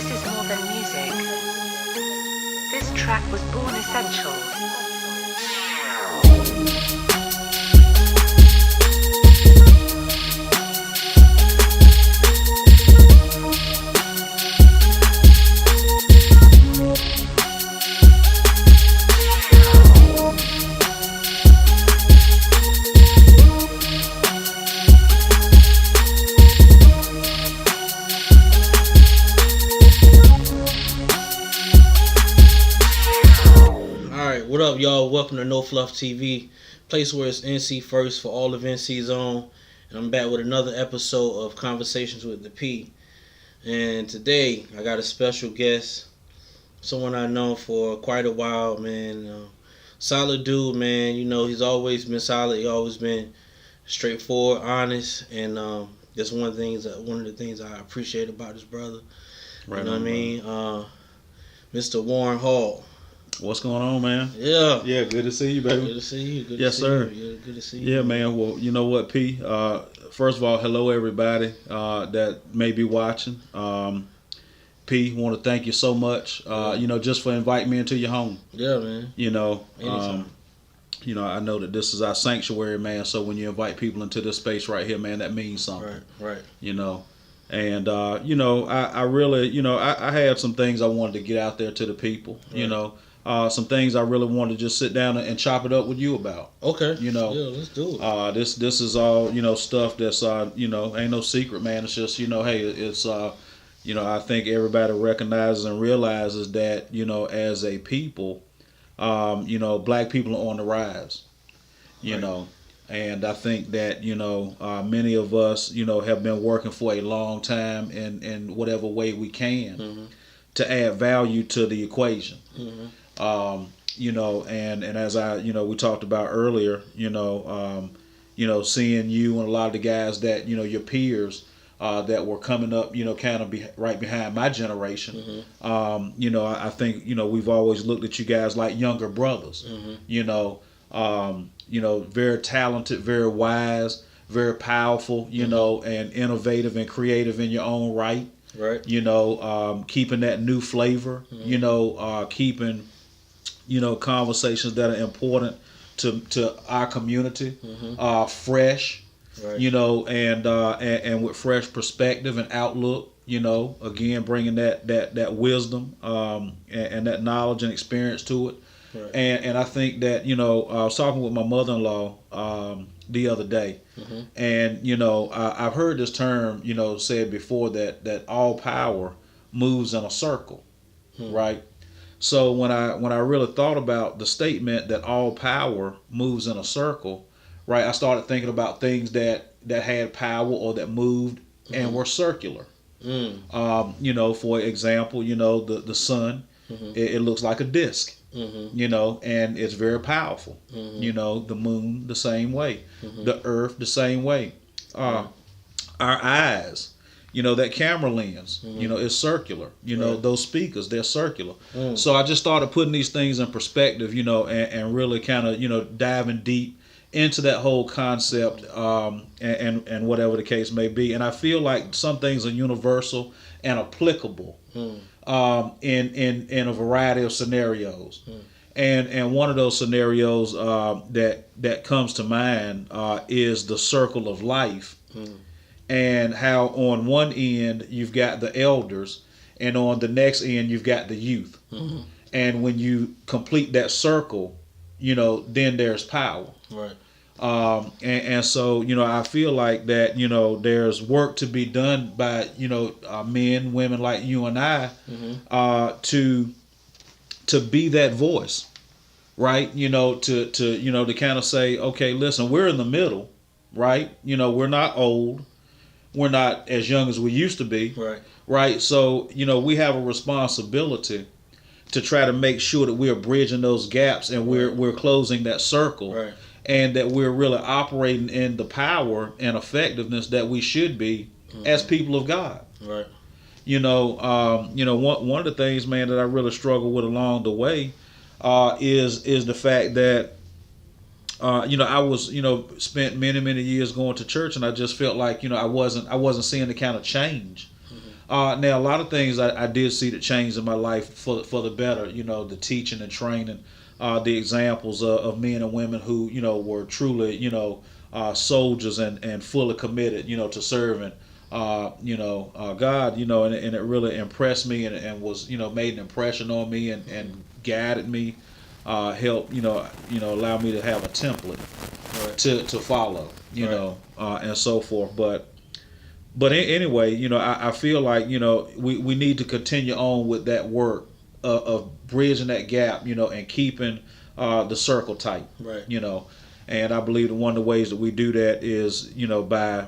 This is more than music. This track was born essential. What up, y'all? Welcome to No Fluff TV, place where it's NC first for all of NC's on. And I'm back with another episode of Conversations with the P. And today I got a special guest, someone I've known for quite a while, man. Solid dude, man. You know, he's always been solid. He's always been straightforward, honest, and that's one of the things I appreciate about this brother. Right, you know what I mean? Mr. Warren Hall. What's going on, man? Yeah. Yeah, good to see you, baby. Good to see you. Yes, sir. Yeah, good to see you. Yeah, man. Well, you know what, P? First of all, hello, everybody that may be watching. P, want to thank you so much, just for inviting me into your home. Yeah, man. Anytime. I know that this is our sanctuary, man, so when you invite people into this space right here, man, that means something. Right. And, I really, I had some things I wanted to get out there to the people, some things I really wanted to just sit down and chop it up with you about. Okay. Yeah, let's do it. This is all, stuff that's, ain't no secret, man. It's just, hey, it's, I think everybody recognizes and realizes that, as a people, black people are on the rise, and I think that, many of us, have been working for a long time in whatever way we can to add value to the equation. And as we talked about earlier, seeing you and a lot of the guys that, your peers, that were coming up, kind of right behind my generation. I think, we've always looked at you guys like younger brothers, very talented, very wise, very powerful, and innovative and creative in your own right. Right. Keeping that new flavor, keeping, conversations that are important to our community, fresh, right. And with fresh perspective and outlook, again, bringing that wisdom, and that knowledge and experience to it. Right. And I think that, I was talking with my mother-in-law, the other day, and, I've heard this term, said before that all power moves in a circle, right? So when I really thought about the statement that all power moves in a circle, right, I started thinking about things that had power or that moved and were circular. For example, the sun, it looks like a disc, and it's very powerful. The moon the same way, the earth the same way. Our eyes, that camera lens, is circular. Right. Those speakers, they're circular. So I just started putting these things in perspective, and really kind of, diving deep into that whole concept, and whatever the case may be. And I feel like some things are universal and applicable in a variety of scenarios. And one of those scenarios that comes to mind is the circle of life. And how on one end you've got the elders, and on the next end you've got the youth. And when you complete that circle, then there's power. Right. And so, I feel like that, there's work to be done by, men, women like you and I, to be that voice, right? To kind of say, okay, listen, we're in the middle, right? We're not old. We're not as young as we used to be. Right. Right. So, we have a responsibility to try to make sure that we're bridging those gaps and we're closing that circle. Right. And that we're really operating in the power and effectiveness that we should be as people of God. Right. One of the things, man, that I really struggle with along the way is the fact that I was, spent many years going to church, and I just felt like, I wasn't seeing the kind of change Now, a lot of things I did see that changed in my life for the better. The teaching and training, the examples of men and women who were truly soldiers and fully committed to serving God. And it really impressed me and was made an impression on me and guided me, helped allow me to have a template to follow, and so forth. But anyway, I feel like, we need to continue on with that work of bridging that gap, and keeping the circle tight, right. And I believe that one of the ways that we do that is, by,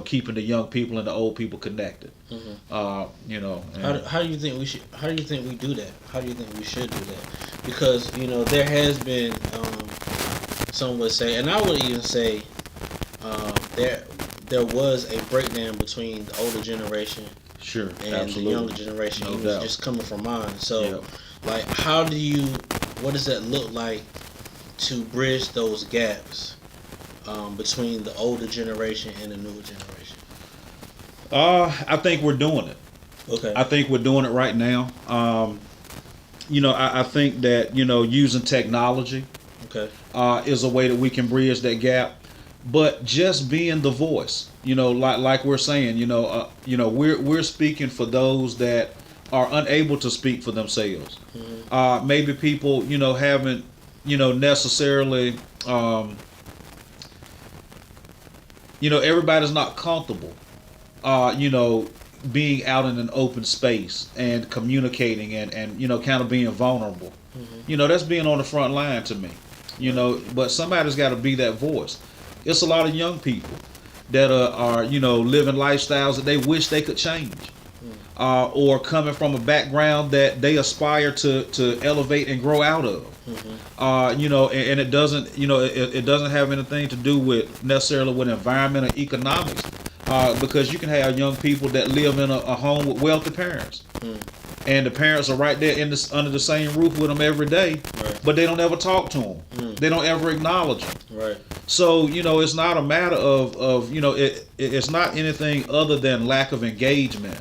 keeping the young people and the old people connected. Mm-hmm. How do you think we should? How do you think we do that? How do you think we should do that? Because there has been, some would say, and I would even say, there was a breakdown between the older generation, sure, and absolutely. the younger generation. No Even doubt. just coming from mine. So, Yep. like, what does that look like to bridge those gaps between the older generation and the newer generation? I think we're doing it. Okay. I think we're doing it right now. I think that using technology Okay. is a way that we can bridge that gap. But just being the voice, like we're saying, we're speaking for those that are unable to speak for themselves. Mm-hmm. Maybe people, haven't, necessarily, everybody's not comfortable, being out in an open space and communicating and kind of being vulnerable. Mm-hmm. That's being on the front line to me, but somebody's got to be that voice. It's a lot of young people that are living lifestyles that they wish they could change, or coming from a background that they aspire to elevate and grow out of. Mm-hmm. And it doesn't it doesn't have anything to do with necessarily with environment or economics, because you can have young people that live in a home with wealthy parents. And the parents are right there under the same roof with them every day, right. But they don't ever talk to them. They don't ever acknowledge them. Right. So it's not a matter of it's not anything other than lack of engagement,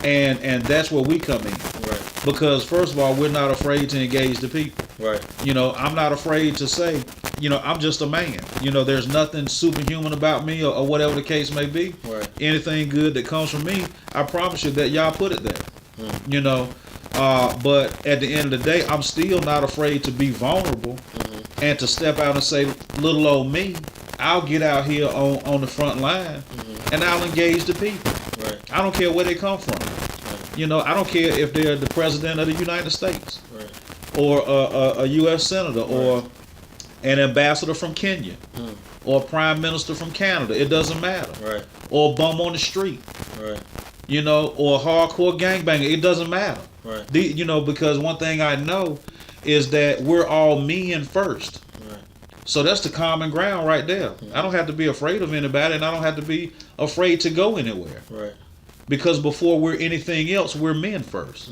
and that's where we come in. Right. Because first of all, we're not afraid to engage the people. Right. I'm not afraid to say, I'm just a man. There's nothing superhuman about me or whatever the case may be. Right. Anything good that comes from me, I promise you that y'all put it there. But at the end of the day, I'm still not afraid to be vulnerable, and to step out and say, little old me, I'll get out here on the front line, and I'll engage the people. Right. I don't care where they come from. Right. I don't care if they're the president of the United States, right. Or a U.S. senator, right. Or an ambassador from Kenya, or a prime minister from Canada. It doesn't matter. Right. Or a bum on the street. Right. Or a hardcore gangbanger. It doesn't matter. Right. Because one thing I know is that we're all men first. Right. So that's the common ground right there. Mm-hmm. I don't have to be afraid of anybody, and I don't have to be afraid to go anywhere. Right. Because before we're anything else, we're men first.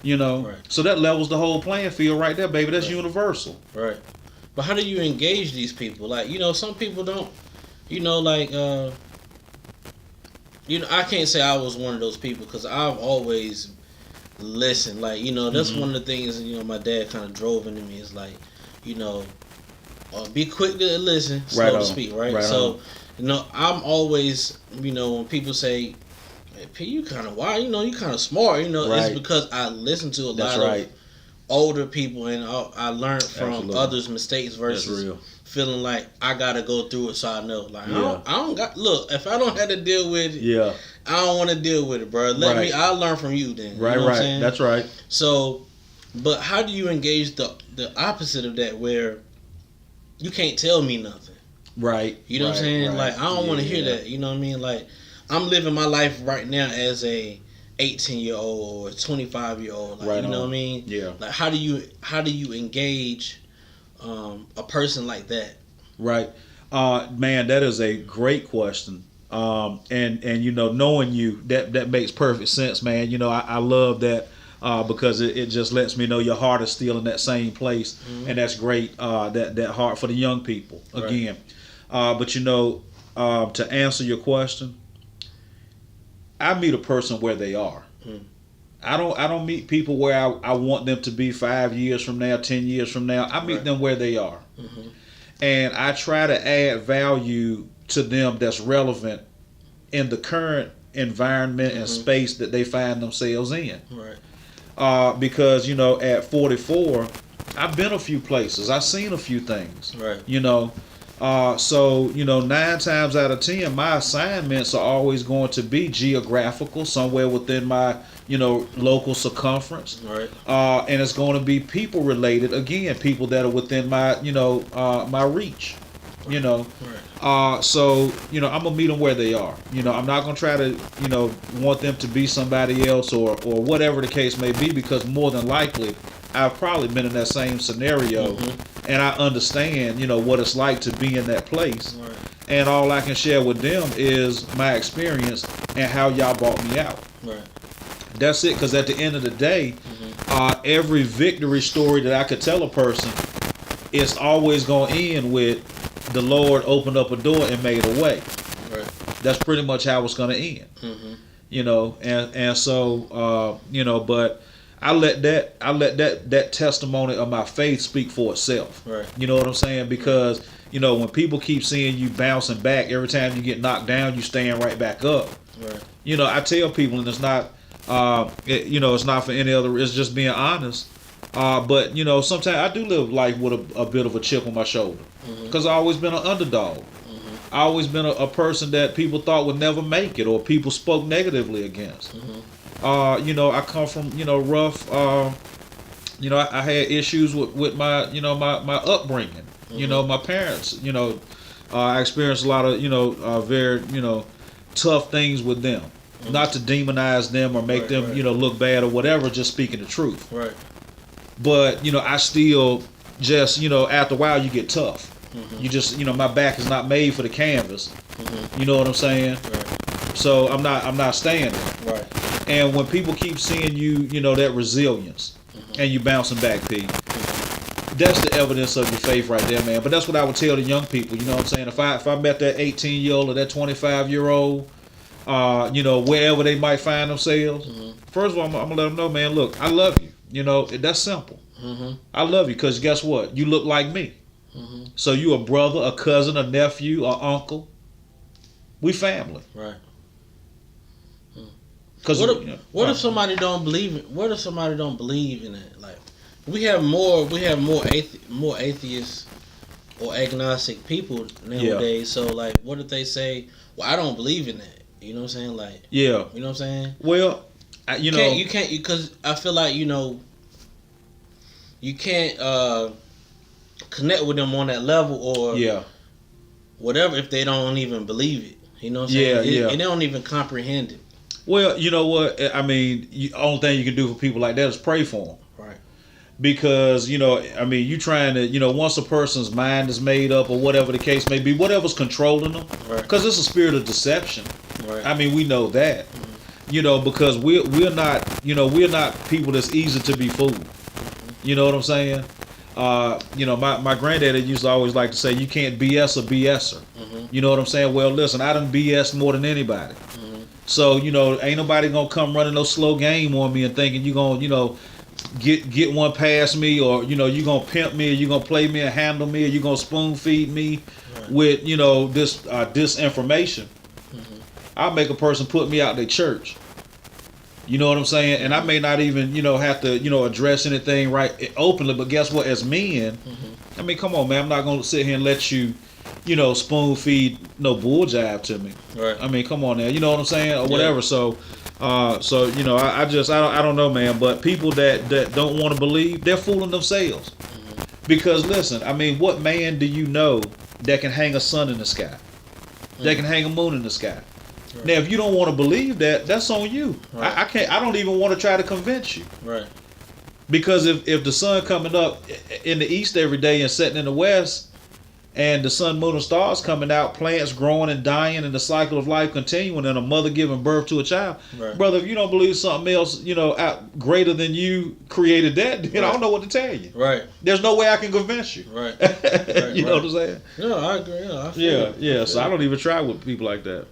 Right. So that levels the whole playing field right there, baby. That's right. Universal. Right. But how do you engage these people? Like, some people don't, I can't say I was one of those people, because I've always listened. Like, that's one of the things, my dad kind of drove into me, is like, be quick to listen, slow to speak, right? So, I'm always, when people say, hey, P, you kind of wild, you kind of smart, right. It's because I listen to a lot of older people, and I learned from others' mistakes versus feeling like I gotta go through it, so I know. Like, I don't got. Look, if I don't have to deal with it, I don't want to deal with it, bro. I'll learn from you then. Right, what I'm saying? That's right. So, but how do you engage the opposite of that, where you can't tell me nothing? Right. You know what I'm saying? Right. Like, I don't want to hear that. You know what I mean? Like, I'm living my life right now as a 18-year-old or a 25-year-old. Like, you know what I mean? Yeah. Like, how do you engage a person like that? Right. Man, that is a great question. And knowing you, that makes perfect sense, man. I love that, because it just lets me know your heart is still in that same place, and that's great. That heart for the young people again. Right. But to answer your question, I meet a person where they are. I don't meet people where I want them to be 5 years from now, 10 years from now. I meet them where they are. And I try to add value to them that's relevant in the current environment and space that they find themselves in. Because, you know, at 44, I've been a few places. I've seen a few things. You know, so, you know, 9 times out of 10, my assignments are always going to be geographical, somewhere within my, you know, local circumference. And it's going to be people related. Again, people that are within my, you know, my reach. You know, so, you know, I'm gonna meet them where they are. You know, I'm not gonna try to, you know, want them to be somebody else or whatever the case may be, because more than likely I've probably been in that same scenario, and I understand, you know, what it's like to be in that place. And all I can share with them is my experience and how y'all brought me out. That's it. Because at the end of the day, every victory story that I could tell a person, it's always gonna end with the Lord opened up a door and made a way. That's pretty much how it's going to end. You know, and so you know, but I let that testimony of my faith speak for itself. You know what I'm saying? Because, you know, when people keep seeing you bouncing back every time you get knocked down, you stand right back up. You know, I tell people, and it's not you know, it's not for any other, it's just being honest. But, you know, sometimes I do live life with a bit of a chip on my shoulder, because I've always been an underdog. I've always been a person that people thought would never make it, or people spoke negatively against. You know, I come from, you know, rough, you know, I had issues with my, you know, my upbringing. You know, my parents, you know, I experienced a lot of, you know, very, you know, tough things with them. Not to demonize them or make them, you know, look bad or whatever, just speaking the truth. But, you know, I still just, you know, after a while you get tough. You just, you know, my back is not made for the canvas. You know what I'm saying? So I'm not staying there. And when people keep seeing you, you know, that resilience, and you bouncing back, P, that's the evidence of your faith right there, man. But that's what I would tell the young people. You know what I'm saying? If I met that 18-year-old or that 25-year-old, you know, wherever they might find themselves, first of all, I'm gonna let them know, man, look, I love you. You know, that's simple. I love you because guess what? You look like me. So you a brother, a cousin, a nephew, a uncle. We family. Because what if somebody don't believe it? What if somebody don't believe in it? Like, we have more atheists or agnostic people nowadays. So like, what if they say, well, I don't believe in that? You know what I'm saying? Like, you know what I'm saying? Well, you know, you can't because I feel like, you know, you can't connect with them on that level or whatever if they don't even believe it. You know what I'm saying? And they don't even comprehend it. Well, you know what? I mean, the only thing you can do for people like that is pray for them. Because, you know, I mean, you trying to, you know, once a person's mind is made up or whatever the case may be, whatever's controlling them, because it's a spirit of deception. I mean, we know that. You know, because we're not, you know, we're not people that's easy to be fooled. You know what I'm saying? You know, my granddaddy used to always like to say, you can't BS a BSer. You know what I'm saying? Well, listen, I done BS more than anybody. So, you know, ain't nobody gonna come running no slow game on me and thinking you gonna, you know, get one past me, or, you know, you gonna pimp me, or you gonna play me and handle me, or you gonna spoon feed me with, you know, this disinformation. I'll make a person put me out their church. You know what I'm saying? And I may not even, you know, have to, you know, address anything right openly, but guess what? As men, I mean, come on, man, I'm not gonna sit here and let you, you know, spoon feed no bull jive to me. I mean, come on now, you know what I'm saying, or whatever. So you know, I don't know, man. But people that don't want to believe, they're fooling themselves. Because listen, I mean, what man do you know that can hang a sun in the sky, that can hang a moon in the sky? Now, if you don't want to believe that, that's on you. I can't. I don't even want to try to convince you. Because if the sun coming up in the east every day and setting in the west, and the sun, moon, and stars coming out, plants growing and dying, and the cycle of life continuing, and a mother giving birth to a child. Brother, if you don't believe something else, you know, out greater than you created that, then I don't know what to tell you. There's no way I can convince you. You know what I'm saying? Yeah, I agree. I feel So I don't even try with people like that.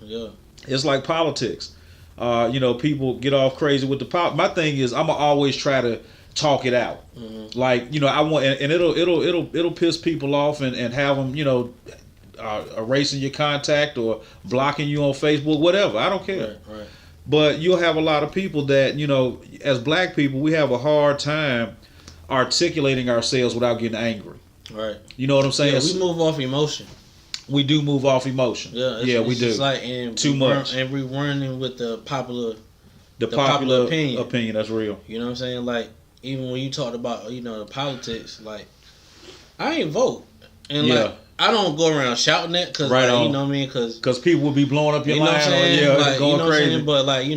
It's like politics. People get off crazy with the pop. My thing is, I'm gonna always try to talk it out. Like, I want, and it'll piss people off and have them, erasing your contact or blocking you on Facebook, whatever. I don't care. Right. But you'll have a lot of people that, as black people, we have a hard time articulating ourselves without getting angry. Right. You know what I'm saying? Yeah, we move off emotion. We do move off emotion. Yeah, we do. It's like, too much. And we're running with the popular opinion. That's real. You know what I'm saying? Like, even when you talked about, the politics, like, I ain't vote. And like, I don't go around shouting that because, you know what I mean? Because people will be blowing up your line. What I'm saying? Like, going crazy. What I'm saying? But, like,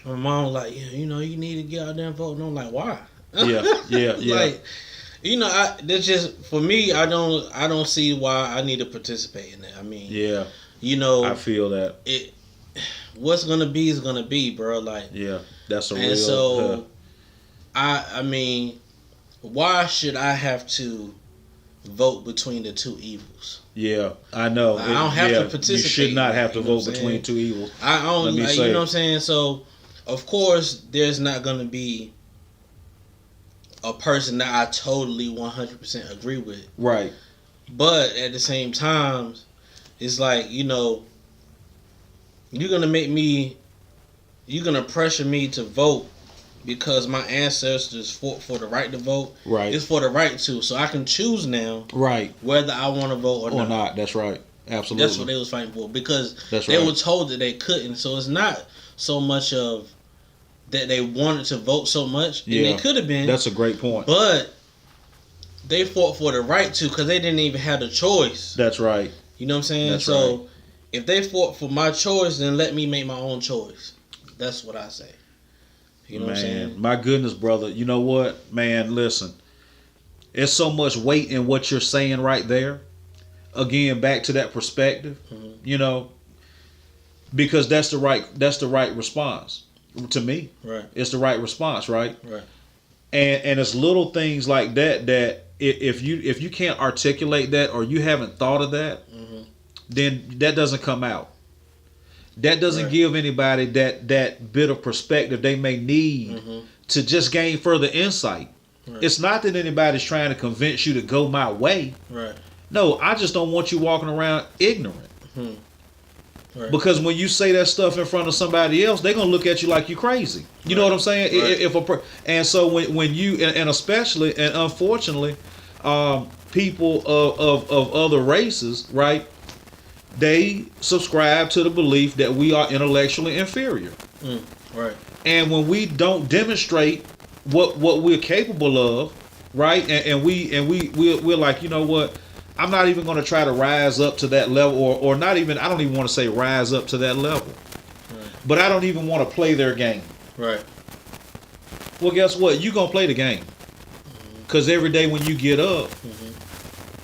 my mom was like, you need to get out there and vote. And I'm like, why? Yeah. Like, that's just, for me, I don't see why I need to participate in that. I mean, I feel that. What's going to be is going to be, bro. Like, that's a real. And so, I mean, why should I have to vote between the two evils? Yeah, I know. I don't have to participate. You should not have to vote between two evils. I don't, you know what I'm saying? So, of course, there's not going to be a person that I totally 100% agree with. Right. But at the same time, it's like, you're going to pressure me to vote because my ancestors fought for the right to vote. Right. It's for the right to. So I can choose now. Right. Whether I want to vote or not. That's right. Absolutely. That's what they was fighting for because they were told that they couldn't. So it's not so much of that they wanted to vote so much. And they could have been. That's a great point. But they fought for the right to because they didn't even have the choice. That's right. You know what I'm saying? So if they fought for my choice, then let me make my own choice. That's what I say. You know what I'm saying? My goodness, brother. You know what? Man, listen. There's so much weight in what you're saying right there. Again, back to that perspective. Because that's the right response. To me, right? It's the right response, right? Right. And it's little things like that if you can't articulate that or you haven't thought of that, then that doesn't come out. That doesn't give anybody that bit of perspective they may need to just gain further insight. Right. It's not that anybody's trying to convince you to go my way. Right. No, I just don't want you walking around ignorant. Right. Because when you say that stuff in front of somebody else, they're gonna look at you like you crazy. You know what I'm saying? Right. And so when you and especially and unfortunately, people of other races, right? They subscribe to the belief that we are intellectually inferior. Right. And when we don't demonstrate what we're capable of, right? And we're like, you know what? I'm not even going to try to rise up to that level, or not even. I don't even want to say rise up to that level, but I don't even want to play their game. Right. Well, guess what? You're gonna play the game, because every day when you get up,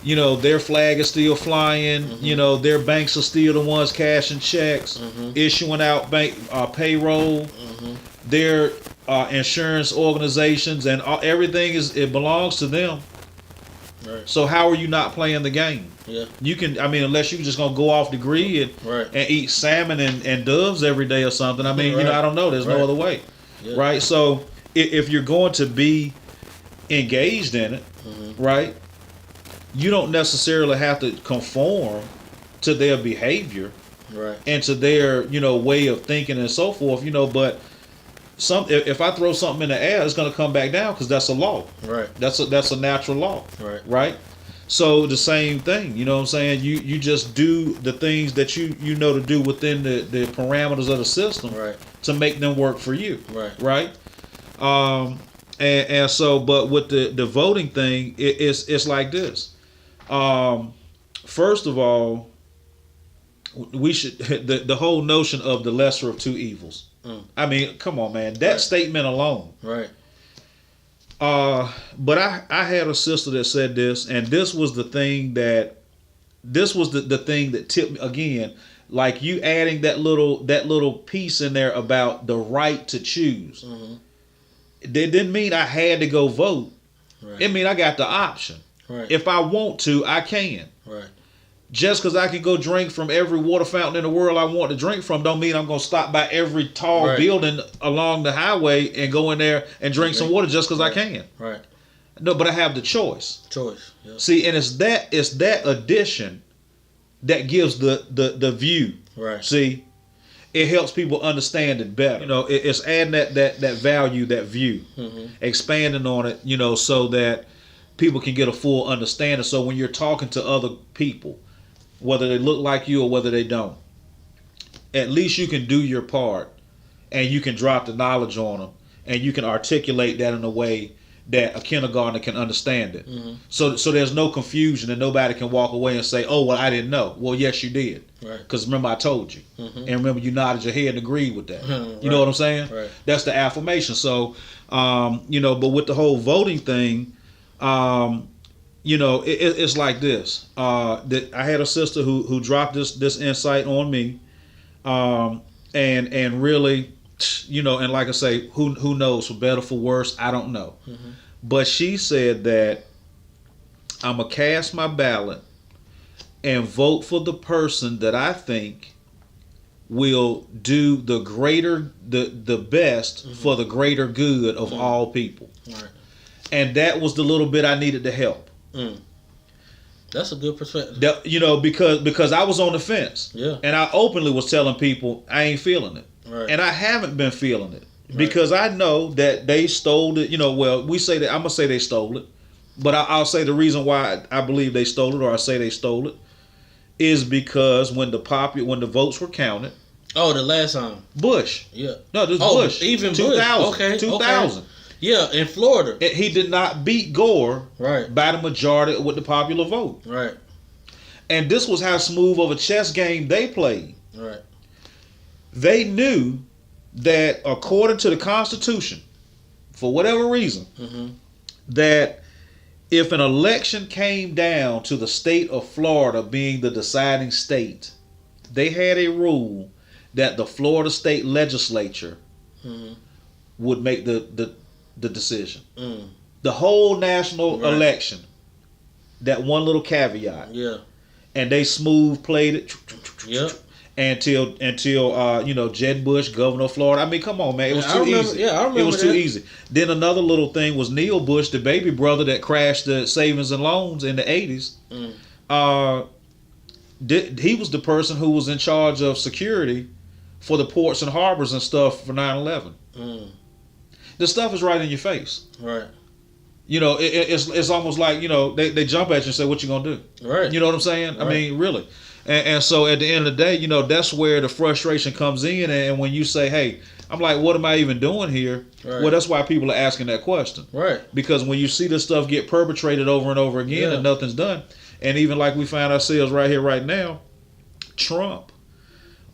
their flag is still flying. Their banks are still the ones cashing checks, issuing out bank payroll. Their insurance organizations and everything it belongs to them. Right. So how are you not playing the game? Yeah. You can, unless you're just gonna go off the grid and eat salmon and doves every day or something. I don't know. There's no other way. Yeah. Right. So if you're going to be engaged in it, right, you don't necessarily have to conform to their behavior, right, and to their way of thinking and so forth. But if I throw something in the air, it's going to come back down because that's a law. Right. That's a natural law. Right. Right. So the same thing, you know what I'm saying? You just do the things that you know to do within the parameters of the system, right, to make them work for you. Right. Right. And so, but with the voting thing, it's like this. First of all, we should the whole notion of the lesser of two evils. Come on, man. That statement alone. Right. But I had a sister that said this, and this was the thing that tipped me again. Like you adding that little piece in there about the right to choose. It didn't mean I had to go vote. Right. It mean I got the option. Right. If I want to, I can. Right. Just because I can go drink from every water fountain in the world I want to drink from, don't mean I'm going to stop by every tall building along the highway and go in there and drink some water just because I can. Right. No, but I have the choice. Yep. See, and it's that addition that gives the view. Right. See, it helps people understand it better. You know, it's adding that value, that view, expanding on it. You know, so that people can get a full understanding. So when you're talking to other people, whether they look like you or whether they don't, at least you can do your part, and you can drop the knowledge on them, and you can articulate that in a way that a kindergartner can understand it. So there's no confusion, and nobody can walk away and say, "Oh, well, I didn't know." Well, yes, you did, because remember I told you, and remember you nodded your head and agreed with that. You know what I'm saying? Right. That's the affirmation. So, you know, but with the whole voting thing, you know, it's like this. That I had a sister who dropped this insight on me, and really, you know, and like I say, who knows, for better, for worse, I don't know. But she said that I'm going to cast my ballot and vote for the person that I think will do the best for the greater good of all people. Right. And that was the little bit I needed to help. That's a good perspective. You know, because I was on the fence. Yeah. And I openly was telling people I ain't feeling it. Right. And I haven't been feeling it. Because I know that they stole it. You know, well, we say that, I'm going to say they stole it. But I'll say the reason why I believe they stole it, or I say they stole it, is because when the votes were counted. Oh, the last time. Bush. Yeah. No, this Bush. Even 2000. Bush. Okay. 2000. Okay. Yeah, in Florida. He did not beat Gore by the majority with the popular vote. Right. And this was how smooth of a chess game they played. Right. They knew that according to the Constitution, for whatever reason, that if an election came down to the state of Florida being the deciding state, they had a rule that the Florida state legislature would make the decision. The whole national election, that one little caveat. Yeah. And they smooth played it. Yep. Until you know, Jed Bush, governor of Florida. I mean, come on, man, it was too easy. Yeah, I remember. It was too easy. Then another little thing was Neil Bush, the baby brother that crashed the savings and loans in the 80s. He was the person who was in charge of security for the ports and harbors and stuff for 9/11. This stuff is right in your face. Right. You know, it's almost like, you know, they jump at you and say, "What you gonna do?" Right. You know what I'm saying? Right. I mean, really. And so at the end of the day, you know, that's where the frustration comes in. And when you say, "Hey," I'm like, "What am I even doing here?" Right. Well, that's why people are asking that question. Right. Because when you see this stuff get perpetrated over and over again and nothing's done, and even like we find ourselves right here, right now, Trump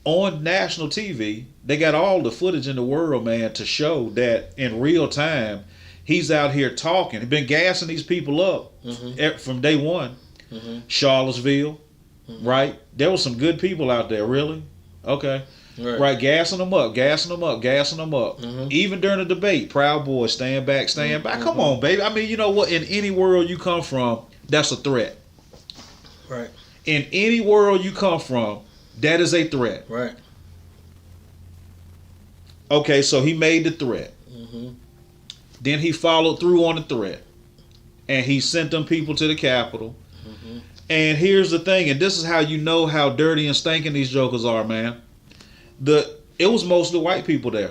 on national TV, they got all the footage in the world, man, to show that in real time, he's out here talking. He's been gassing these people up from day one. Charlottesville. Right? There were some good people out there, really? Okay. Right, gassing them up. Even during the debate, Proud Boys, stand back. Come on, baby. I mean, you know what? In any world you come from, that's a threat. Right. In any world you come from, that is a threat. Right. Okay, so he made the threat. Then he followed through on the threat. And he sent them people to the Capitol. And here's the thing, and this is how you know how dirty and stinking these jokers are, man. It was mostly white people there.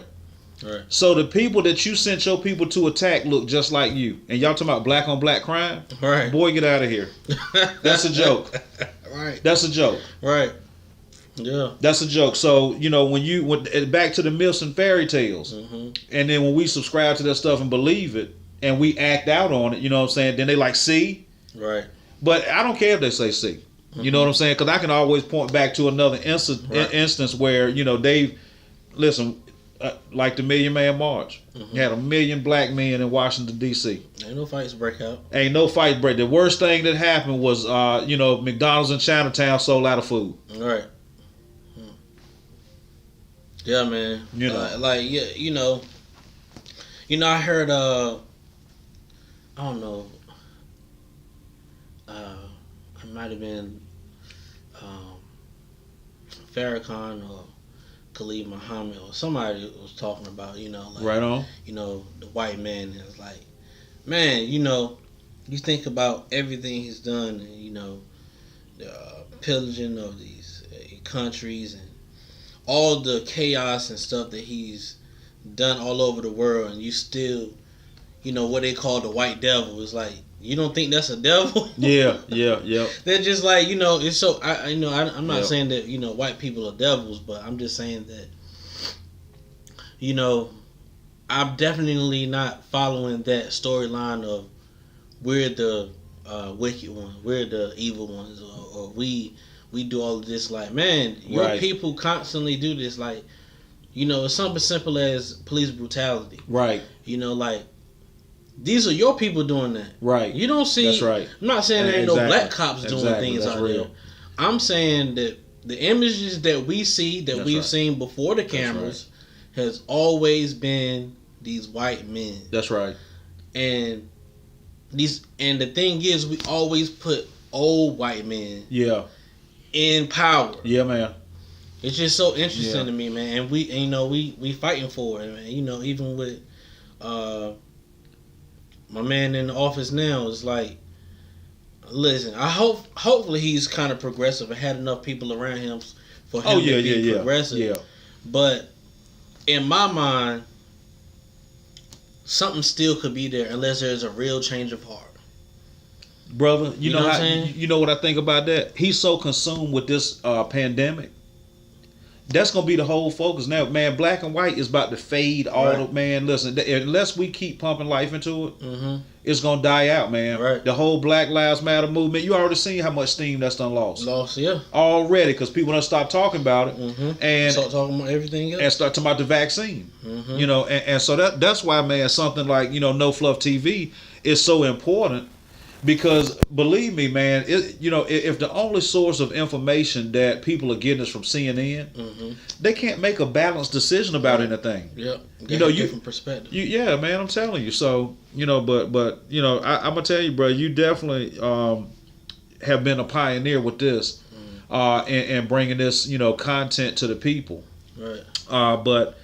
Right. So the people that you sent your people to attack look just like you. And y'all talking about black on black crime? Right. Boy, get out of here. That's a joke. Right. That's a joke. Right. Yeah. That's a joke. So, you know, when you went back to the myths and fairy tales, and then when we subscribe to that stuff and believe it, and we act out on it, you know what I'm saying? Then they like, see? Right. But I don't care if they say see. You know what I'm saying? Because I can always point back to another instance where, you know, like the Million Man March. You had 1 million black men in Washington, D.C. Ain't no fights break out. Ain't no fight break. The worst thing that happened was, you know, McDonald's in Chinatown sold out of food. Right. Yeah, man. You know. I heard, I don't know, it might have been um, Farrakhan or Khalid Muhammad or somebody was talking about, like, Right on. The white man is like, man, you think about everything he's done, and the pillaging of these countries and all the chaos and stuff that he's done all over the world, and you still, what they call the white devil is like, you don't think that's a devil? Yeah. They're just like, it's so, I'm not Yep. saying that, white people are devils, but I'm just saying that, I'm definitely not following that storyline of we're the wicked ones, we're the evil ones, or we do all of this. Like, man, your Right. people constantly do this. Like, it's something simple as police brutality. Right. Like, these are your people doing that. Right. You don't see. That's right. I'm not saying there ain't Exactly. no black cops doing things That's out real. there. I'm saying that the images that we see, that That's we've right. seen before the cameras, has always been these white men. That's right. And the thing is, we always put old white men Yeah. in power. Yeah, man. It's just so interesting Yeah. to me, man. And we fighting for it, man. Even with my man in the office now, is like, listen, hopefully he's kind of progressive and had enough people around him for him to be progressive. Yeah. But in my mind, something still could be there unless there's a real change of heart. Brother, You know what I'm saying? you know what I think about that? He's so consumed with this pandemic. That's gonna be the whole focus now, man. Black and white is about to fade. Man, listen, unless we keep pumping life into it, it's gonna die out, man. Right. The whole Black Lives Matter movement. You already seen how much steam that's done lost. Yeah. Already, because people done stopped talking about it and start talking about everything else. and start talking about the vaccine. And so that's why, man, something like No Fluff TV is so important. Because believe me, man, if the only source of information that people are getting is from CNN, they can't make a balanced decision about anything. Yeah, different perspective. Yeah, man, I'm telling you. So but I'm gonna tell you, bro, you definitely have been a pioneer with this, and bringing this content to the people. Right. But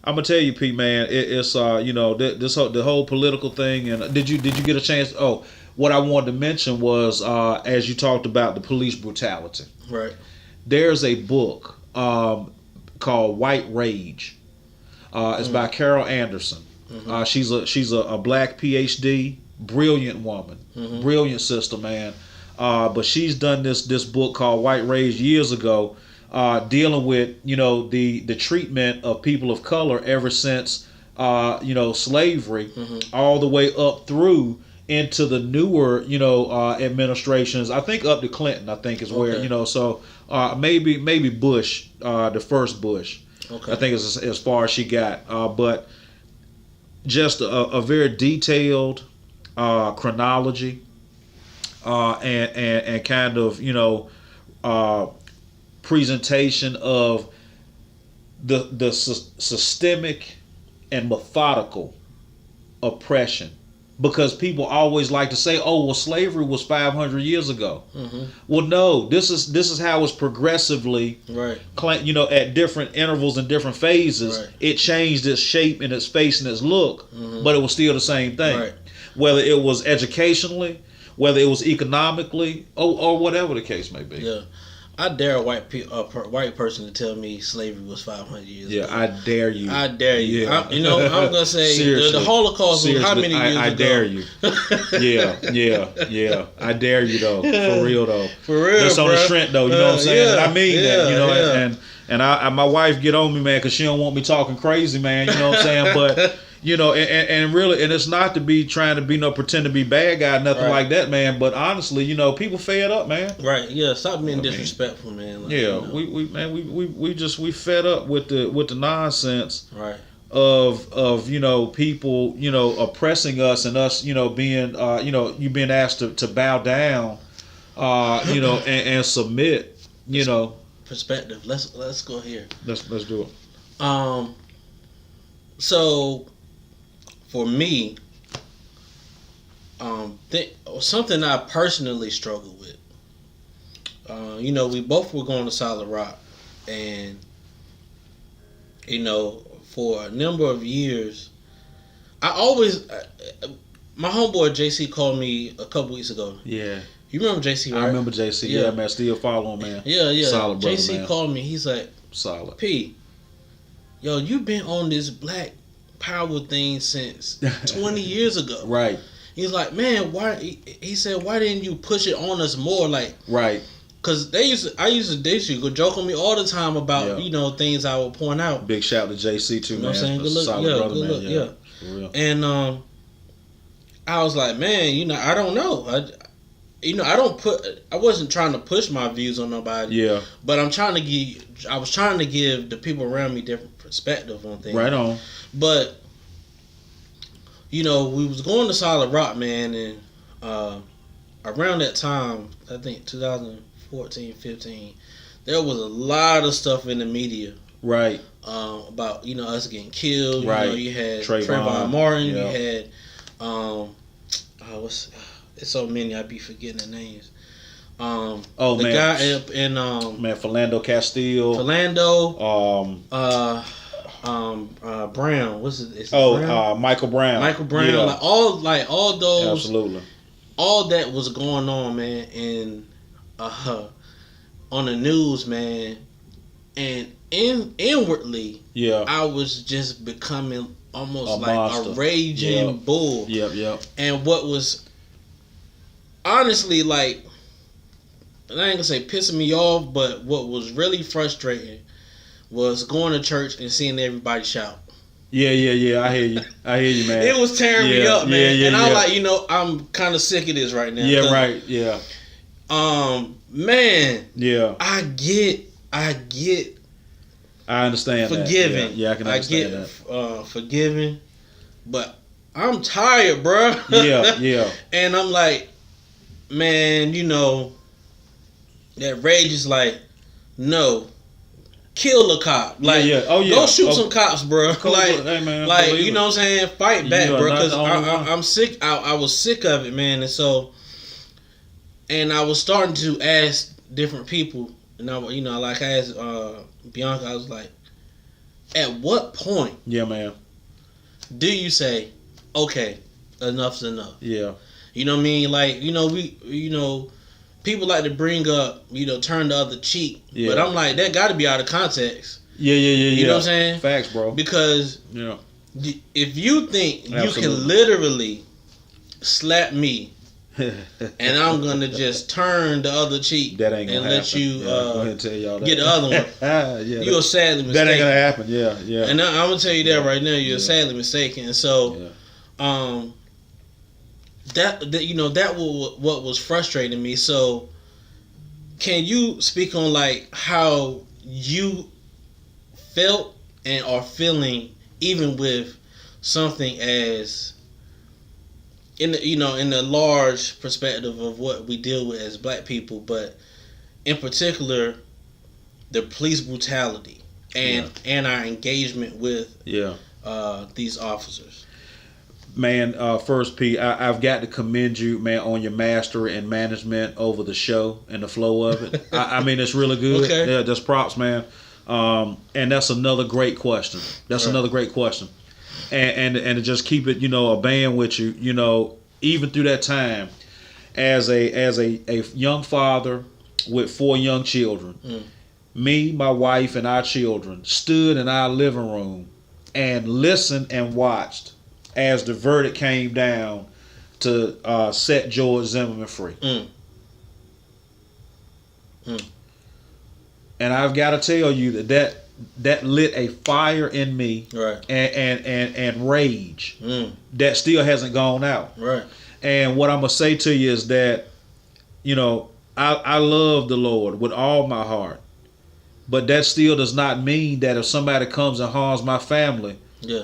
I'm gonna tell you, Pete, man, it's the whole political thing. And did you get a chance? Oh. What I wanted to mention was, as you talked about the police brutality. Right. There's a book called White Rage. It's by Carol Anderson. She's a black PhD, brilliant woman, brilliant sister, man. But she's done this book called White Rage years ago, dealing with the treatment of people of color ever since slavery, all the way up through into the newer, administrations. I think up to Clinton. I think is where So maybe Bush, the first Bush. Okay. I think it's as far as she got. But just a very detailed chronology, and kind of presentation of the systemic and methodical oppression. Because people always like to say, "Oh, well, slavery was 500 years ago." Well, no, this is how it's progressively, right? At different intervals and different phases, it changed its shape and its face and its look, but it was still the same thing. Right. Whether it was educationally, whether it was economically, or whatever the case may be. Yeah. I dare a white person to tell me slavery was 500 years ago. I dare you. I dare you. Yeah. I'm gonna say the Holocaust was how many years ago? I dare you. Yeah. I dare you though. For real though. For real, That's on the strength though. You know what I'm saying? And I mean that. And I my wife get on me, man, because she don't want me talking crazy, man. You know what I'm saying? But and really, and it's not to be trying to be pretend to be bad guy, nothing like that, man. But honestly, people fed up, man. Right? Yeah. Stop being disrespectful, man. Like, we fed up with the nonsense. Right. Of people oppressing us and us being you being asked to bow down and submit perspective. Let's go here. Let's do it. So for me, something I personally struggle with we both were going to Solid Rock, and for a number of years, I always my homeboy JC called me a couple weeks ago. Yeah. You remember JC, right? I remember JC. Yeah, man. Still following, man. Yeah. Solid brother, JC man. called me. He's like, solid. P, yo, you been on this Black Power thing since 20 years ago. Right. He's like, man, why? He said, why didn't you push it on us more? Like, right. Cause they used to go joke on me all the time about things I would point out. Big shout to JC too, man. You know what I'm saying? Good look, solid brother, good man. look, yeah. For real. And I was like, man, I don't know. I wasn't trying to push my views on nobody. Yeah. But I was trying to give the people around me different perspective on things. Right on. But we was going to Solid Rock, man, and around that time, I think 2014, 15, there was a lot of stuff in the media. Right. About us getting killed. Right. You had Trayvon Martin. Yeah. You had it's so many I be forgetting the names. The man. guy in man, Philando Castile. Brown. What's it? Brown? Michael Brown. Michael Brown. Yeah. All those. Absolutely. All that was going on, man, and on the news, man, and inwardly, I was just becoming almost like monster. a raging bull. Yep. And what was honestly, like, and I ain't gonna say pissing me off, but what was really frustrating was going to church and seeing everybody shout. Yeah. I hear you, man. It was tearing me up, man. And I'm like, I'm kind of sick of this right now. Yeah, right. Yeah. Man. Yeah. I get. I understand forgiving. That. Yeah, I can understand that. Forgiving, but I'm tired, bro. Yeah. And I'm like, man, that rage is like, no, kill a cop. Like, go shoot some cops, bro. Like, hey, man, you know what I'm saying? Fight back, bro. Because I'm sick. I was sick of it, man. And so, and I was starting to ask different people, and I asked Bianca. I was like, at what point? Yeah, man. Do you say, okay, enough's enough? Yeah. You know what I mean? Like, people like to bring up, turn the other cheek. Yeah. But I'm like, that got to be out of context. Yeah. You know what I'm saying? Facts, bro. Because if you think you can literally slap me and I'm going to just turn the other cheek that ain't and gonna let happen. you go ahead and tell y'all that. get the other one, you're sadly mistaken. That ain't going to happen, yeah. And I'm going to tell you that right now, you're sadly mistaken. And so, that what was frustrating me. So, can you speak on like how you felt and are feeling, even with something as in the large perspective of what we deal with as Black people, but in particular the police brutality and our engagement with these officers? Man, first, P, I've got to commend you, man, on your mastery and management over the show and the flow of it. I mean, it's really good. Okay. Yeah, just props, man. And that's another great question. Another great question. And to just keep it, a band with you, even through that time, as a young father with 4 young children, me, my wife, and our children stood in our living room and listened and watched as the verdict came down to set George Zimmerman free. And I've got to tell you that lit a fire in me, right? And rage that still hasn't gone out, right? And what I'm gonna say to you is that, I love the Lord with all my heart, but that still does not mean that if somebody comes and harms my family,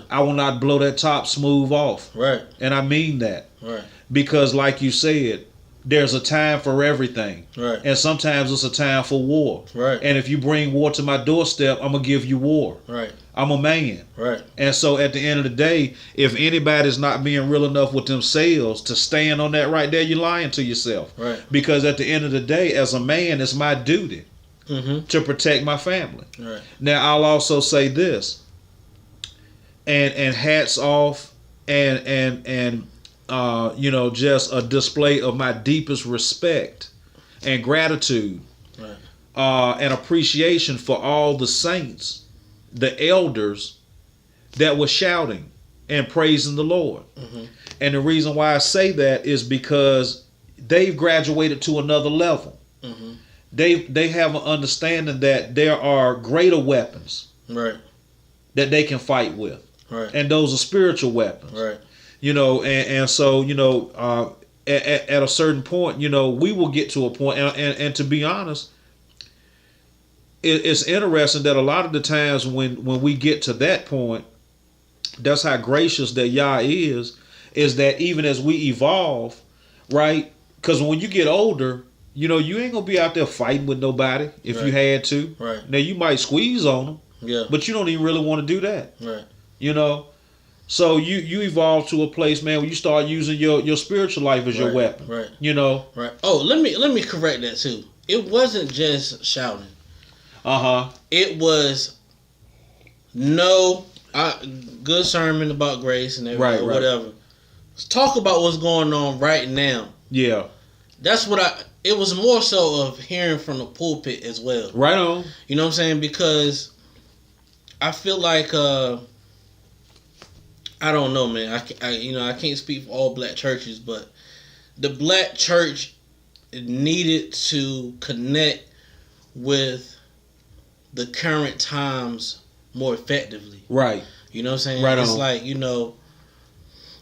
I will not blow that top smooth off, right? And I mean that, right? Because like you said, there's a time for everything. Right. And sometimes it's a time for war. Right. And if you bring war to my doorstep, I'm going to give you war. Right. I'm a man. Right. And so at the end of the day, if anybody's not being real enough with themselves to stand on that right there, you're lying to yourself. Right. Because at the end of the day, as a man, it's my duty Mm-hmm. to protect my family. Right. Now, I'll also say this, and hats off, and just a display of my deepest respect and gratitude, Right. and appreciation for all the saints, the elders that were shouting and praising the Lord. Mm-hmm. And the reason why I say that is because they've graduated to another level. Mm-hmm. They have an understanding that there are greater weapons Right. that they can fight with. Right. And those are spiritual weapons. Right. And so, at a certain point, we will get to a point, and to be honest, it's interesting that a lot of the times when we get to that point, that's how gracious that Yah is that even as we evolve, right? Because when you get older, you ain't gonna be out there fighting with nobody if Right. you had to. Right. Now you might squeeze on them, Yeah. but you don't even really want to do that. Right. So you evolve to a place, man, where you start using your spiritual life as your Right. weapon. Right. Right. Oh, let me correct that too. It wasn't just shouting. It was good sermon about grace and everything, Right, or right. whatever. Let's talk about what's going on right now. Yeah. That's what it was more so of hearing from the pulpit as well. Right on. You know what I'm saying? Because I feel like I don't know, man. I can't speak for all black churches, but the black church needed to connect with the current times more effectively. Right. You know what I'm saying? Right It's on. like,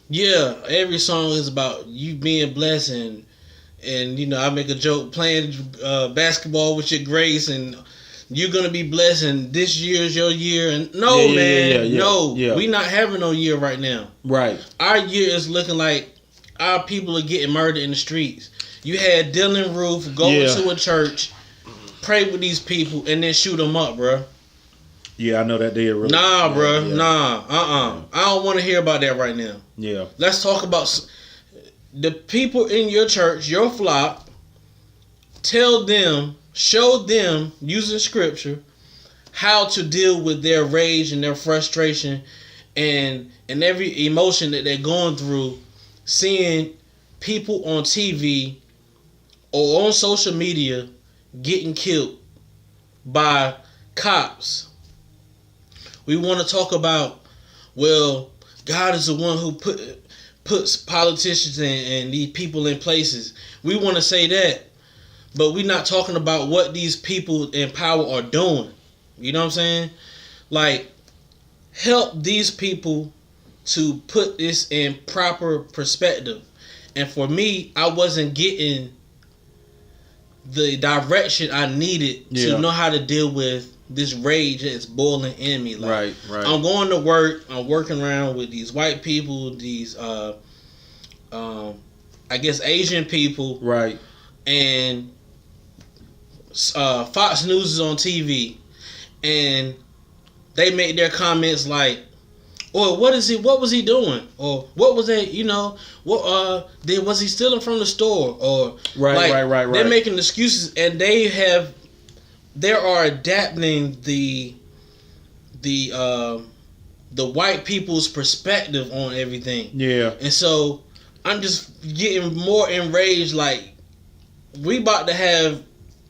yeah, every song is about you being blessed and I make a joke playing basketball with your grace and you're gonna be blessed and this year's your year and no, we not having no year right now. Right. Our year is looking like our people are getting murdered in the streets. You had Dylan Roof go into a church, pray with these people, and then shoot them up, bro. Yeah, I know that they are really. Nah, bro. Yeah. Nah. I don't want to hear about that right now. Yeah. Let's talk about the people in your church, your flock. Tell them, show them using scripture how to deal with their rage and their frustration and every emotion that they're going through, seeing people on TV or on social media getting killed by cops. We want to talk about, well, God is the one who puts politicians and these people in places. We want to say that, but we're not talking about what these people in power are doing. You know what I'm saying? Like, help these people to put this in proper perspective. And for me, I wasn't getting the direction I needed to know how to deal with this rage that's boiling in me. Like, Right. I'm going to work. I'm working around with these white people, these I guess Asian people, Right. and Fox News is on TV, and they make their comments like, or what was he doing? Or what was that, was he stealing from the store? Or Right. They're making excuses and they are adapting the white people's perspective on everything. Yeah. And so I'm just getting more enraged, like we about to have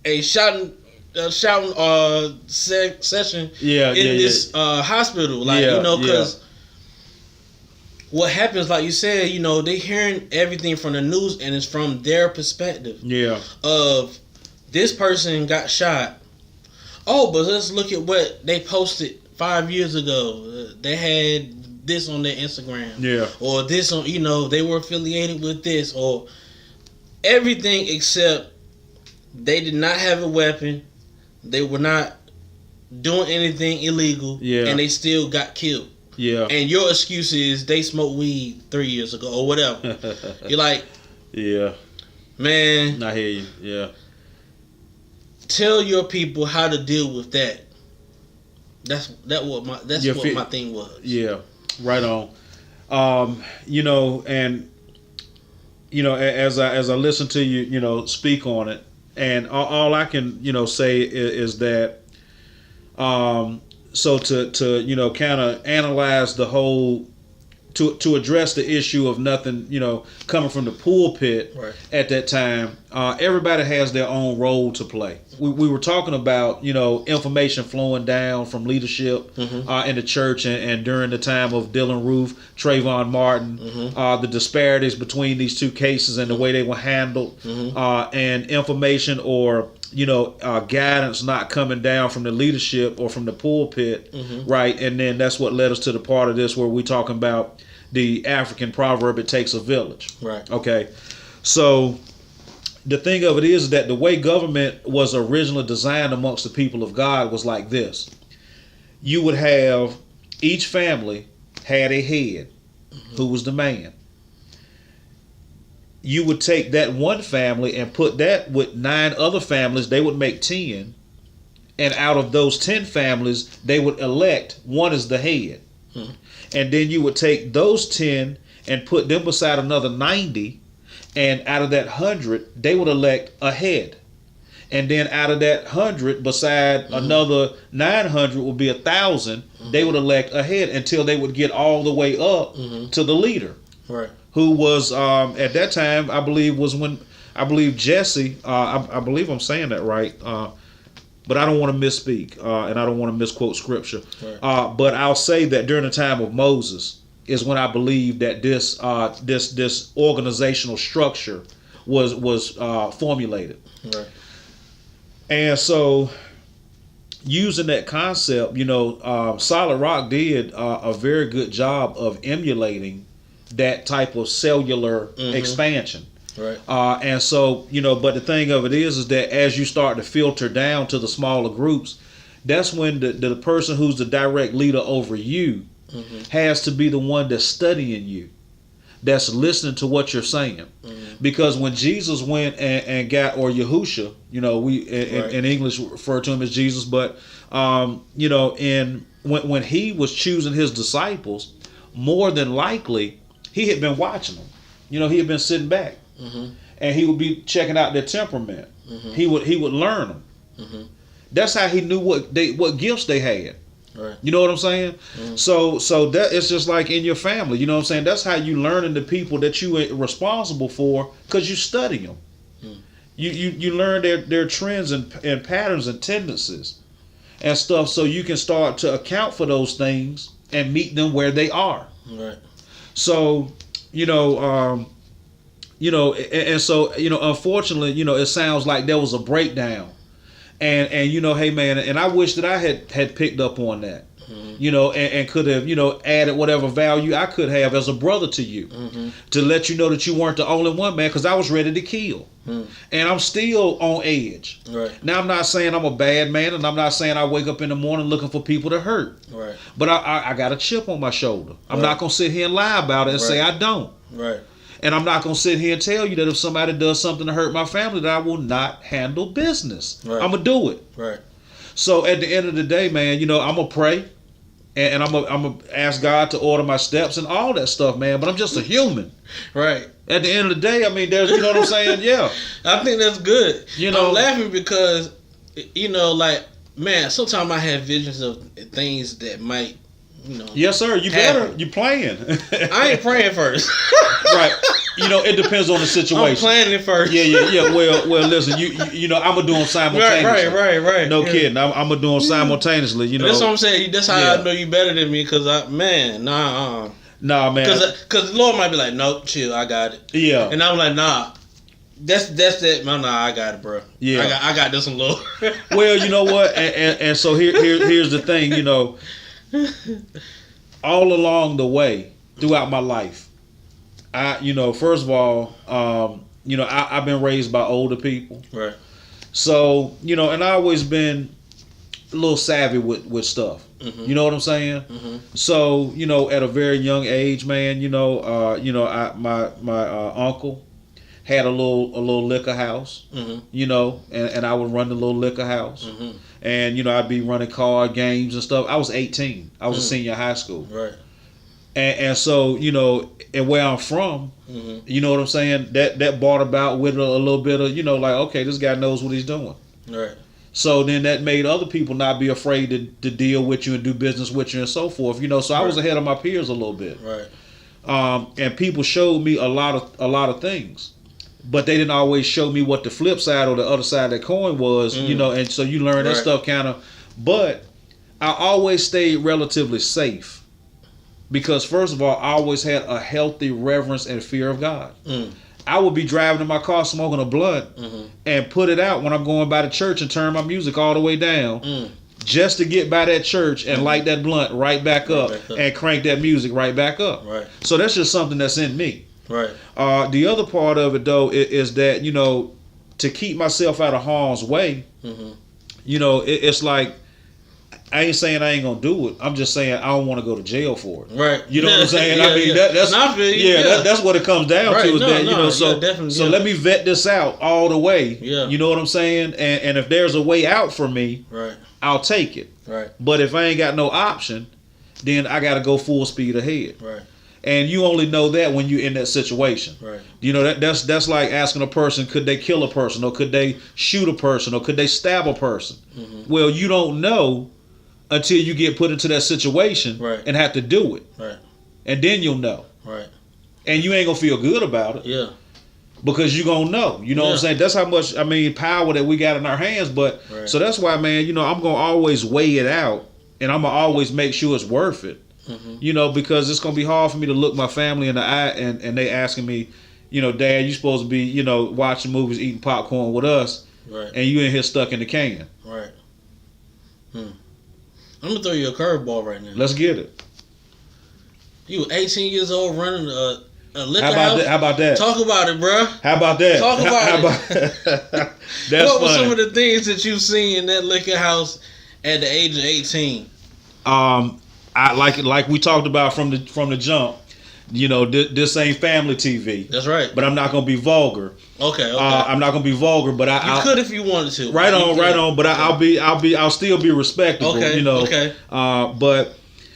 a shouting session in this hospital, because what happens, like you said, they hearing everything from the news and it's from their perspective. Yeah. Of this person got shot. Oh, but let's look at what they posted 5 years ago. They had this on their Instagram. Yeah. Or this on, they were affiliated with this, or everything except they did not have a weapon. They were not doing anything illegal. Yeah. And they still got killed. Yeah. And your excuse is they smoked weed 3 years ago or whatever. You're like, yeah, man, I hear you. Yeah. tell your people how to deal with that. That's what my thing was. Yeah, right on. And as I listen to you, speak on it, and all I can say is that so to kind of analyze the whole. To address the issue of nothing, coming from the pulpit right. at that time, everybody has their own role to play. We were talking about, information flowing down from leadership in the church and during the time of Dylan Roof, Trayvon Martin, the disparities between these two cases and the way they were handled, and information or guidance not coming down from the leadership or from the pulpit, right? And then that's what led us to the part of this where we're talking about the African proverb, it takes a village. Right. Okay. So the thing of it is that the way government was originally designed amongst the people of God was like this. You would have, each family had a head who was the man. You would take that one family and put that with 9 other families, they would make 10. And out of those 10 families, they would elect one as the head. And then you would take those 10 and put them beside another 90. And out of that 100, they would elect a head. And then out of that 100, beside another 900 would be 1,000. They would elect a head until they would get all the way up to the leader. Right. Who was at that time, I believe Jesse, I believe I'm saying that right, but I don't want to misspeak and I don't want to misquote scripture. Right. But I'll say that during the time of Moses is when I believe that this organizational structure was formulated. Right. And so, using that concept, Solid Rock did a very good job of emulating that type of cellular expansion. Right. And so, but the thing of it is that as you start to filter down to the smaller groups, that's when the person who's the direct leader over you has to be the one that's studying you, that's listening to what you're saying. Because when Jesus went and got, or Yahusha, we in English refer to him as Jesus, but when he was choosing his disciples, more than likely he had been watching them. He had been sitting back, and he would be checking out their temperament. He would learn them. That's how he knew what gifts they had. Right. You know what I'm saying? So that it's just like in your family. You know what I'm saying? That's how you learning the people that you are responsible for, because you study them. You learn their trends and patterns and tendencies and stuff, so you can start to account for those things and meet them where they are. Right. So, and so, unfortunately, it sounds like there was a breakdown. And hey man, and I wish that I had picked up on that. And could have, added whatever value I could have as a brother to you, to let you know that you weren't the only one, man, because I was ready to kill. And I'm still on edge. Right. Now, I'm not saying I'm a bad man, and I'm not saying I wake up in the morning looking for people to hurt. Right. But I got a chip on my shoulder. I'm not going to sit here and lie about it and say I don't. Right. And I'm not going to sit here and tell you that if somebody does something to hurt my family, that I will not handle business. Right. I'm going to do it. Right. So at the end of the day, man, I'm going to pray. And I'm going to ask God to order my steps and all that stuff, man. But I'm just a human. Right. At the end of the day, I mean, there's, you know what I'm saying? Yeah. I think that's good. I'm laughing because, man, sometimes I have visions of things that might, Yes, sir. You happen. better. You playing. I ain't praying first. Right. It depends on the situation. I'm planning it first. Yeah. Well, listen, I'm going to do them simultaneously. Right. No kidding. I'm going to do them simultaneously, That's what I'm saying. That's how I know you better than me, because Nah, man. Because the Lord might be like, nope, chill, I got it. Yeah. And I'm like, nah. That's it. Nah, I got it, bro. Yeah. I got this one, Lord. Well, you know what? And so here's the thing, all along the way throughout my life, first of all, I've been raised by older people. Right. So, and I always been a little savvy with stuff. You know what I'm saying? So, at a very young age, man, my uncle, had a little liquor house, you know, and I would run the little liquor house, and you know I'd be running card games and stuff. I was 18. I was a senior in high school, Right. and so you know, and where I'm from, you know what I'm saying. That brought about with a little bit of, you know, like, okay, this guy knows what he's doing. Right. So then that made other people not be afraid to deal with you and do business with you and so forth. You know, so I was ahead of my peers a little bit. Right. And people showed me a lot of things, but they didn't always show me what the flip side or the other side of that coin was. You know, and so you learn that stuff kind of. But I always stayed relatively safe because, first of all, I always had a healthy reverence and fear of God. I would be driving in my car smoking a blunt and put it out when I'm going by the church and turn my music all the way down just to get by that church and light that blunt right back up and crank that music right back up. Right. So that's just something that's in me. Right. The other part of it, though, is that, you know, to keep myself out of harm's way, you know, it's like, I ain't saying I ain't gonna do it. I'm just saying I don't want to go to jail for it. Right. You know what I'm saying? I mean, that's that's what it comes down to. Is that, you know, so let me vet this out all the way. Yeah. You know what I'm saying? And if there's a way out for me, I'll take it. Right. But if I ain't got no option, then I got to go full speed ahead. Right. And you only know that when you're in that situation. Right. You know, that's like asking a person, could they kill a person, or could they shoot a person, or could they stab a person? Well, you don't know until you get put into that situation and have to do it. Right. And then you'll know. Right. And you ain't gonna feel good about it. Yeah. Because you gonna know. You know what I'm saying? That's how much, I mean, power that we got in our hands. But so that's why, man, you know, I'm gonna always weigh it out, and I'm gonna always make sure it's worth it. You know, because it's gonna be hard for me to look my family in the eye and they asking me, you know, Dad, you supposed to be, you know, watching movies, eating popcorn with us, and you in here stuck in the can. Right. I'm gonna throw you a curveball right now. Let's get it. You 18 years old running a liquor house? How about that? Talk about it, bro. How about that? Talk about it. That's what were funny. some of the things that you've seen in that liquor house at the age of 18? I like we talked about from the jump. You know, this ain't family TV. That's right. But I'm not gonna be vulgar. Okay. I'm not gonna be vulgar, but you could if you wanted to. Right on. But I'll still be respectable. Okay. You know. Okay. But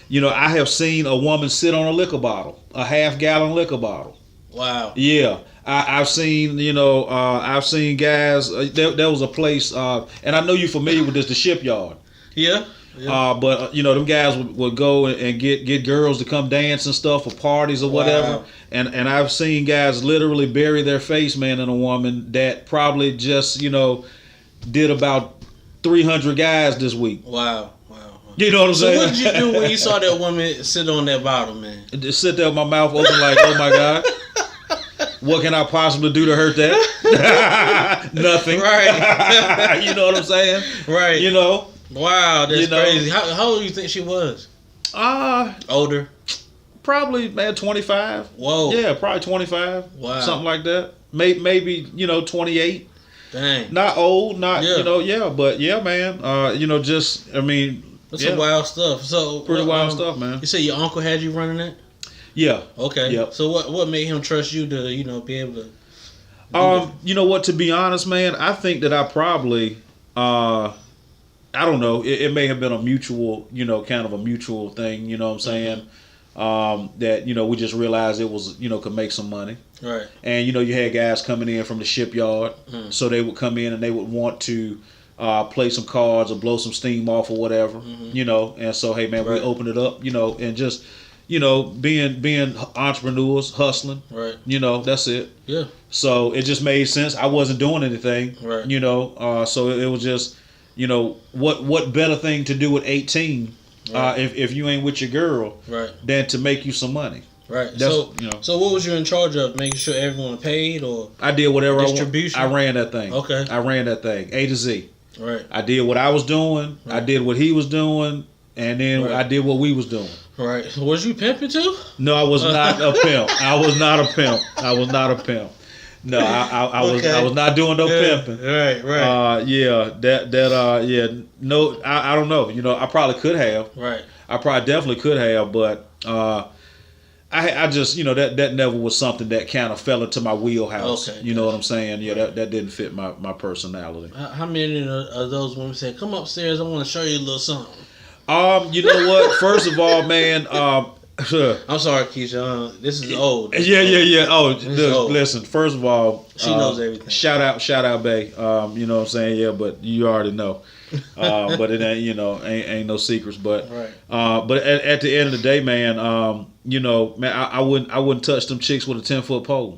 you know, I have seen a woman sit on a liquor bottle, a half-gallon liquor bottle. Wow. Yeah. I've seen, you know, I've seen guys. There was a place, and I know you're familiar with this, the Shipyard. Yeah. But you know, them guys would go and get girls to come dance and stuff for parties or whatever. Wow. And I've seen guys literally bury their face, man, in a woman that probably just, you know, did about 300 guys this week. Wow. You know what I'm saying? So what did you do when you saw that woman sit on that bottle, man? Just sit there with my mouth open like, oh my God. What can I possibly do to hurt that? Nothing. Right. You know what I'm saying? Right. You know? Wow, that's crazy. How old do you think she was? Older? Probably, man, 25. Whoa. Yeah, probably 25. Wow. Something like that. Maybe, you know, 28. Dang. Not old, you know, but yeah, man. You know, just, I mean. That's some wild stuff. So pretty wild stuff, man. You say your uncle had you running it? Yeah. Okay. Yep. So what made him trust you to, you know, be able to? You know what? To be honest, man, I think that I probably, I don't know. It may have been a mutual, you know, kind of a mutual thing. You know what I'm saying? That, you know, we just realized it was, you know, could make some money. Right. And you know, you had guys coming in from the Shipyard, so they would come in and they would want to play some cards or blow some steam off or whatever, you know. And so, hey man, we open it up, you know, and just, you know, being entrepreneurs, hustling, right? You know, that's it. Yeah. So it just made sense. I wasn't doing anything, right? You know, so it was just, you know, what better thing to do at 18, if you ain't with your girl, right, than to make you some money. Right. That's, so, you know. So what was you in charge of? Making sure everyone paid, or I did whatever distribution? I ran that thing. Okay. I ran that thing A to Z. Right. I did what I was doing. Right. I did what he was doing, and then I did what we was doing. Right. Was you pimping too? No, I was not a pimp. I was not a pimp. I was not a pimp. No, I was not doing no pimping. Right. No, I don't know. You know, I probably could have. Right. I probably definitely could have, but I just, that never was something that kind of fell into my wheelhouse. Okay, you know what I'm saying? Yeah, that didn't fit my personality. How many of those women say, "Come upstairs, I want to show you a little something"? You know what? First of all, man, I'm sorry, Keisha. This is old. Yeah. Oh, old. listen. First of all, she knows everything. Shout out, bae. You know what I'm saying? Yeah, but you already know. But it ain't, ain't no secrets. But Right. But at the end of the day, man, man, I wouldn't touch them chicks with a 10-foot pole.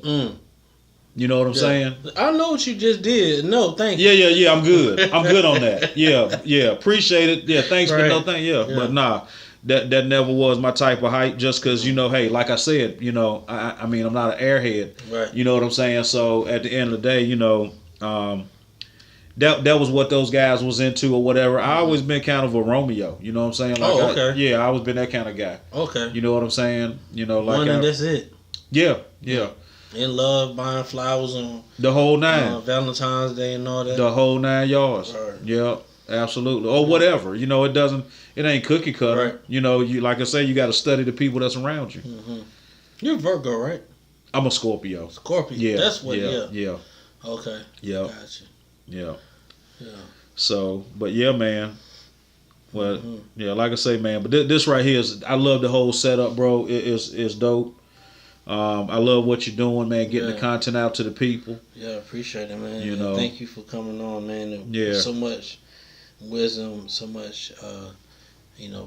You know what I'm saying? I know what you just did. No, thank you. Yeah. I'm good. I'm good on that. Yeah. Appreciate it. Yeah, thanks, Right. but no thank. Yeah, but nah. That never was my type of hype. Just because hey, like I said, I mean, I'm not an airhead. Right. You know what I'm saying? So at the end of the day, that was what those guys was into or whatever. I always been kind of a Romeo. You know what I'm saying? Like okay. I always been that kind of guy. Okay. You know what I'm saying? Like one and that's it. Yeah. In love, buying flowers on the whole 9. Valentine's Day and all that. The whole 9 yards. Right. Yeah. Absolutely. Or whatever. It ain't cookie cutter. Right. You like I say, you got to study the people that's around you. Mm-hmm. You're Virgo, right? I'm a Scorpio. Scorpio. Yeah. That's what. Yeah. Okay. Yeah. Gotcha. Yeah. Yeah. So, but yeah, man. Well, yeah, like I say, man. But this right here I love the whole setup, bro. It's dope. I love what you're doing, man. Getting the content out to the people. Yeah, appreciate it, man. And thank you for coming on, man. Yeah. So much wisdom, so much,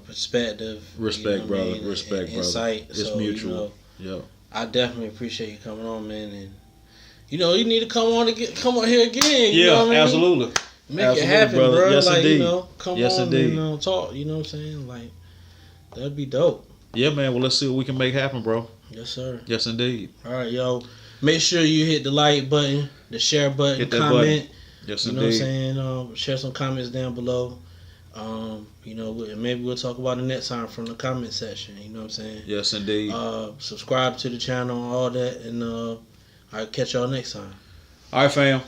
perspective. Respect, brother. Respect, brother. Insight. It's mutual. Yeah. I definitely appreciate you coming on, man. And you need to come on here again. You know what I mean? Absolutely. Make it happen, brother. Bro. Yes, like, indeed. Come yes, on indeed. and talk. You know what I'm saying? Like, that'd be dope. Yeah, man. Well, let's see what we can make happen, bro. Yes, sir. Yes, indeed. All right, yo. Make sure you hit the like button, the share button, hit that comment. Button. Yes, you indeed. know what I'm saying? Share some comments down below. Maybe we'll talk about it next time from the comment section. You know what I'm saying? Yes, indeed. Subscribe to the channel, all that, and I'll catch y'all next time. All right, fam.